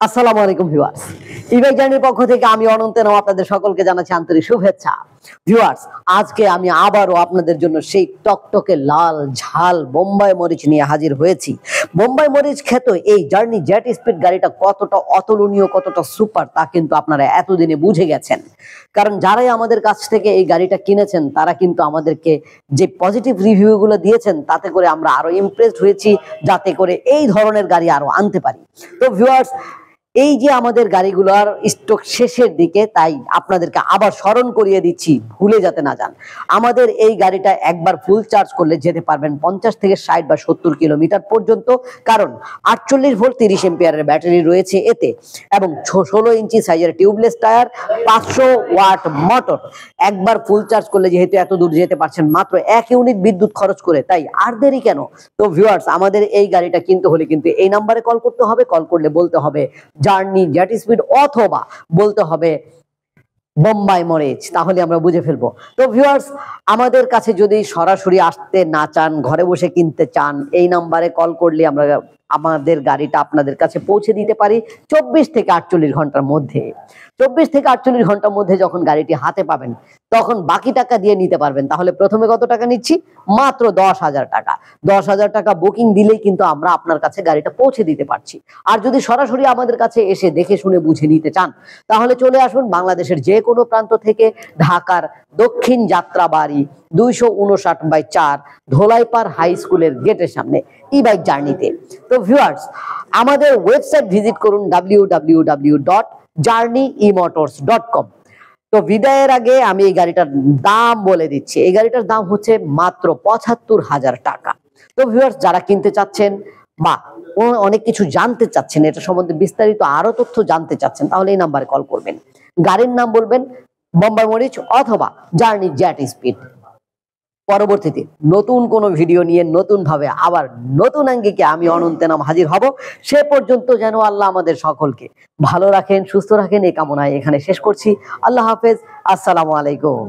আসসালামু আলাইকুম ভিউয়ার্স, ইবাই জার্নির পক্ষ থেকে আমি অনন্ত নাম আপনাদের সকলকে জানাচ্ছি আন্তরিক শুভেচ্ছা। ভিউয়ার্স, আজকে আমি আবারও আপনাদের জন্য সেই টকটকে লাল ঝাল বোম্বাই মরিচ নিয়ে হাজির হয়েছি। বোম্বাই মরিচ খ্যাত এই জার্নি জেট স্পিড গাড়িটা কতটা অতুলনীয়, কতটা সুপার তা কিন্তু আপনারা এতদিনে বুঝে গেছেন। কারণ যারাই আমাদের কাছ থেকে এই গাড়িটা কিনেছেন তারা কিন্তু আমাদেরকে যে পজিটিভ রিভিউগুলো দিয়েছেন তাতে করে আমরা আরো ইমপ্রেসড হয়েছি, যাতে করে এই ধরনের গাড়ি আরো আনতে পারি। তো ভিউয়ার্স, এই যে আমাদের গাড়িগুলোর স্টক শেষের দিকে, তাই আপনাদেরকে আবার স্মরণ করিয়ে দিচ্ছি, ভুলে যাতে না যান। আমাদের এই গাড়িটা একবার ফুল চার্জ করলে যেতে পারবেন 50 থেকে 60 বা 70 কিলোমিটার পর্যন্ত। কারণ 48 ভোল্ট 30 এম্পিয়ারের ব্যাটারি রয়েছে এতে, এবং 16 ইঞ্চি সাইজের টিউবলেস টায়ার, 500 ওয়াট মোটর। একবার ফুল চার্জ করলে যেহেতু এত দূর যেতে পারছেন মাত্র 1 ইউনিট বিদ্যুৎ খরচ করে, তাই আর দেরি কেন? তো ভিউয়ার্স, আমাদের এই গাড়িটা কিনতে হলে কিন্তু এই নাম্বারে কল করতে হবে। কল করলে বলতে হবে জার্নি জেট স্পিড অথবা বলতে হবে বোম্বাই মরিচ, তাহলে আমরা বুঝে ফেলবো। তো ভিউয়ার্স, আমাদের কাছে যদি সরাসরি আসতে না চান, ঘরে বসে কিনতে চান, এই নাম্বারে কল করলে আমরা আমাদের গাড়িটা আপনাদের কাছে পৌঁছে দিতে পারি 24 থেকে 48 ঘন্টার মধ্যে। 24 থেকে 48 ঘন্টার মধ্যে যখন গাড়িটি হাতে পাবেন তখন বাকি টাকা দিয়ে নিতে পারবেন। তাহলে প্রথমে কত টাকা নিচ্ছি? মাত্র 10,000 টাকা। 10,000 টাকা বুকিং দিলেই কিন্তু আমরা আপনার কাছে গাড়িটা পৌঁছে দিতে পারছি। আর যদি সরাসরি আমাদের কাছে এসে দেখে শুনে বুঝে নিতে চান তাহলে চলে আসুন বাংলাদেশের যে কোনো প্রান্ত থেকে, ঢাকার দক্ষিণ যাত্রাবাড়ি 259/4 ধোলাইপাড় হাই স্কুলের গেটের সামনে ই-বাইক জার্নিতে। তো ভিউয়ার্স, আমাদের ওয়েবসাইট ভিজিট করুন www.journeyemotors.com। তো বিদায়ের আগে আমি এই গাড়িটার দাম বলে দিচ্ছি। এই গাড়িটার দাম হচ্ছে মাত্র 75,000 টাকা। তো ভিউয়ার্স, যারা কিনতে চাচ্ছেন বা অনেক কিছু জানতে চাচ্ছেন, এটা সম্বন্ধে বিস্তারিত আরো তথ্য জানতে চাচ্ছেন, তাহলে এই নাম্বারে কল করবেন। গাড়ির নাম বলবেন বোম্বাই মরিচ অথবা জার্নি জেট স্পিড। পরবর্তীতে নতুন কোনো ভিডিও নিয়ে নতুন ভাবে আবার নতুন আঙ্গিকে আমি অনন্ত নাম হাজির হব। সে পর্যন্ত যেন আল্লাহ আমাদের সকলকে ভালো রাখেন, সুস্থ রাখেন, এই কামনায় এখানে শেষ করছি। আল্লাহ হাফেজ, আসসালামু আলাইকুম।